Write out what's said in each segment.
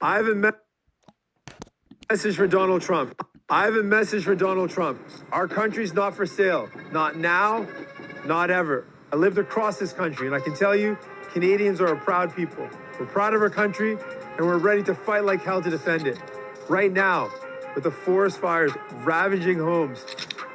I have a message for Donald Trump. I have a message for Donald Trump. Our country's not for sale. Not now, not ever. I lived across this country, and I can tell you, Canadians are a proud people. We're proud of our country, and we're ready to fight like hell to defend it. Right now, with the forest fires ravaging homes,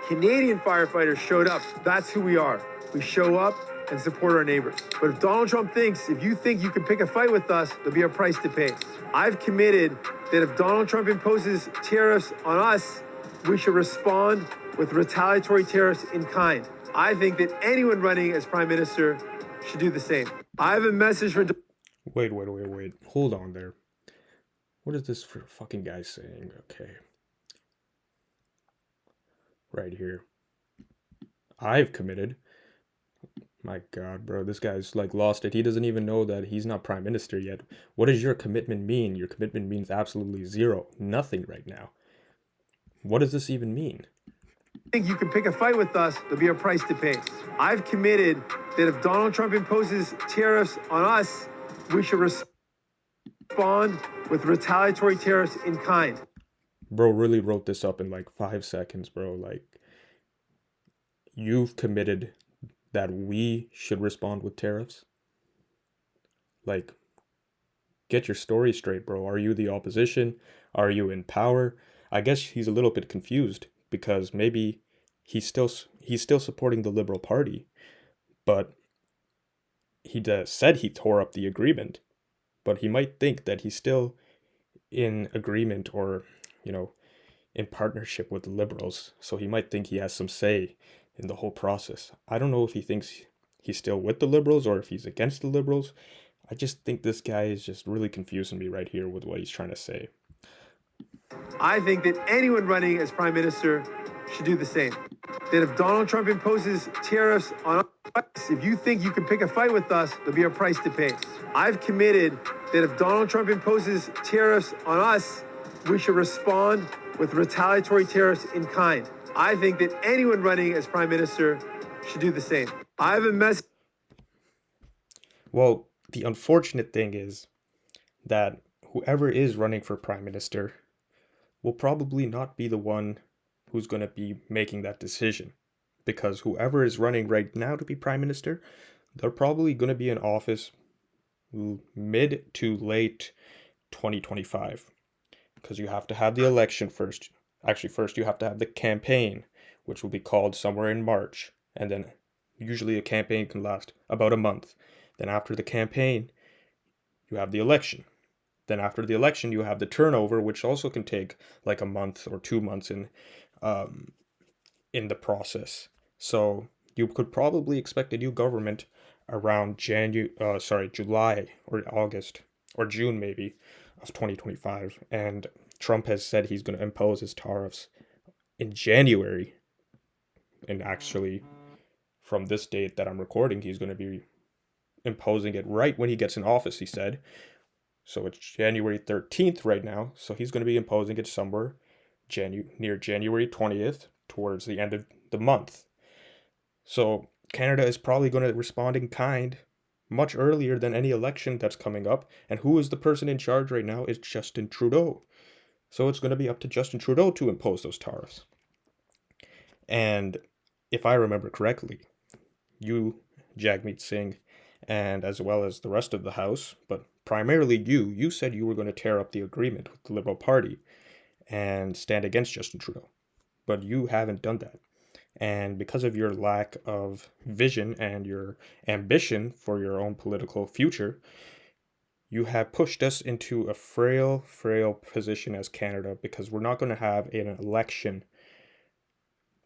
Canadian firefighters showed up. That's who we are. We show up and support our neighbors. But if you think you can pick a fight with us, there'll be a price to pay. I've committed that if Donald Trump imposes tariffs on us, we should respond with retaliatory tariffs in kind. I think that anyone running as prime minister should do the same. I have a message for. Wait. Hold on there. What is this for fucking guy saying? Okay. Right here. I've committed. My God, bro, this guy's like lost it. He doesn't even know that he's not prime minister yet. What does your commitment mean? Your commitment means absolutely zero. Nothing right now. What does this even mean? Think you can pick a fight with us, there'll be a price to pay. I've committed that if Donald Trump imposes tariffs on us, we should respond with retaliatory tariffs in kind. Bro really wrote this up in like 5 seconds, bro. Like, you've committed that we should respond with tariffs? Like, get your story straight, bro. Are you the opposition? Are you in power? I guess he's a little bit confused because maybe he's still supporting the Liberal Party, but he said he tore up the agreement, but he might think that he's still in agreement or, in partnership with the Liberals, so he might think he has some say in the whole process. I don't know if he thinks he's still with the Liberals or if he's against the Liberals. I just think this guy is just really confusing me right here with what he's trying to say. I think that anyone running as prime minister should do the same. That if Donald Trump imposes tariffs on us, if you think you can pick a fight with us, there'll be a price to pay. I've committed that if Donald Trump imposes tariffs on us, we should respond with retaliatory tariffs in kind. I think that anyone running as prime minister should do the same. I have a message. Well, the unfortunate thing is that whoever is running for prime minister will probably not be the one who's going to be making that decision, because whoever is running right now to be prime minister, they're probably going to be in office mid to late 2025, because you have to have the election first. Actually, first you have to have the campaign, which will be called somewhere in March, and then usually a campaign can last about a month. Then after the campaign, you have the election. Then after the election, you have the turnover, which also can take like a month or 2 months in the process. So you could probably expect a new government around July or August or June maybe of 2025. And Trump has said he's going to impose his tariffs in January. And actually, from this date that I'm recording, he's going to be imposing it right when he gets in office, he said. So it's January 13th right now. So he's going to be imposing it somewhere near January 20th, towards the end of the month. So Canada is probably going to respond in kind much earlier than any election that's coming up. And who is the person in charge right now? It's Justin Trudeau. So it's going to be up to Justin Trudeau to impose those tariffs. And if I remember correctly, you, Jagmeet Singh, and as well as the rest of the House, but primarily you said you were going to tear up the agreement with the Liberal Party and stand against Justin Trudeau. But you haven't done that. And because of your lack of vision and your ambition for your own political future, you have pushed us into a frail position as Canada, because we're not going to have an election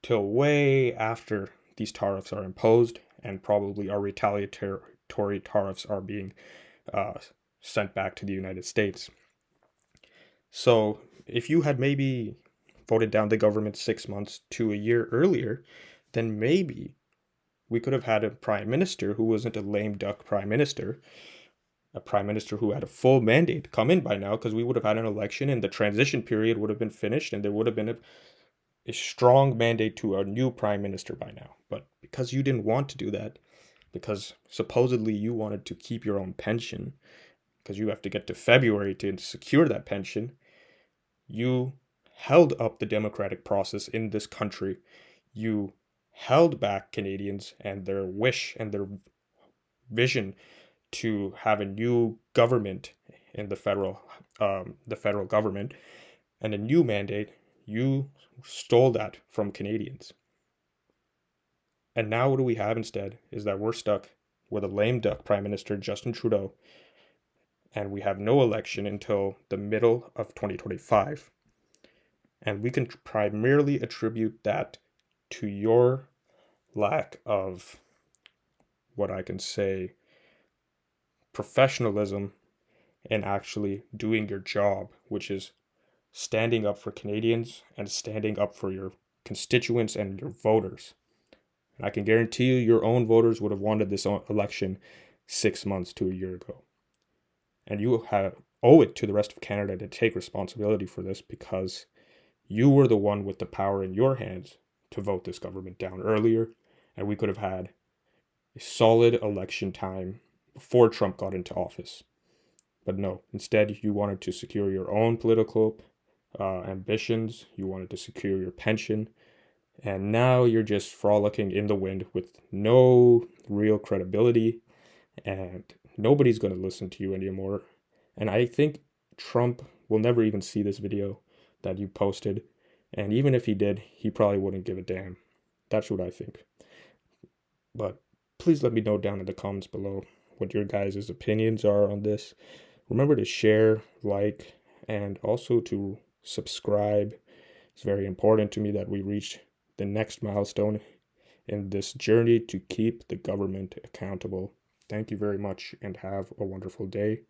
till way after these tariffs are imposed, and probably our retaliatory tariffs are being sent back to the United States. So if you had maybe voted down the government 6 months to a year earlier, then maybe we could have had a prime minister who wasn't a lame duck prime minister, a prime minister who had a full mandate come in by now, because we would have had an election and the transition period would have been finished and there would have been a strong mandate to a new prime minister by now. But because you didn't want to do that, because supposedly you wanted to keep your own pension, because you have to get to February to secure that pension, you held up the democratic process in this country. You held back Canadians and their wish and their vision to have a new government in the federal government, and a new mandate. You stole that from Canadians. And now what do we have instead is that we're stuck with a lame duck Prime Minister Justin Trudeau, and we have no election until the middle of 2025. And we can primarily attribute that to your lack of, what I can say, professionalism and actually doing your job, which is standing up for Canadians and standing up for your constituents and your voters. And I can guarantee you, your own voters would have wanted this election 6 months to a year ago. And you owe it to the rest of Canada to take responsibility for this, because you were the one with the power in your hands to vote this government down earlier, and we could have had a solid election time before Trump got into office. But no, instead you wanted to secure your own political ambitions, you wanted to secure your pension, and now you're just frolicking in the wind with no real credibility, and nobody's going to listen to you anymore. And I think Trump will never even see this video that you posted, and even if he did, he probably wouldn't give a damn. That's what I think. But please let me know down in the comments below what your guys' opinions are on this. Remember to share, like, and also to subscribe. It's very important to me that we reach the next milestone in this journey to keep the government accountable. Thank you very much and have a wonderful day.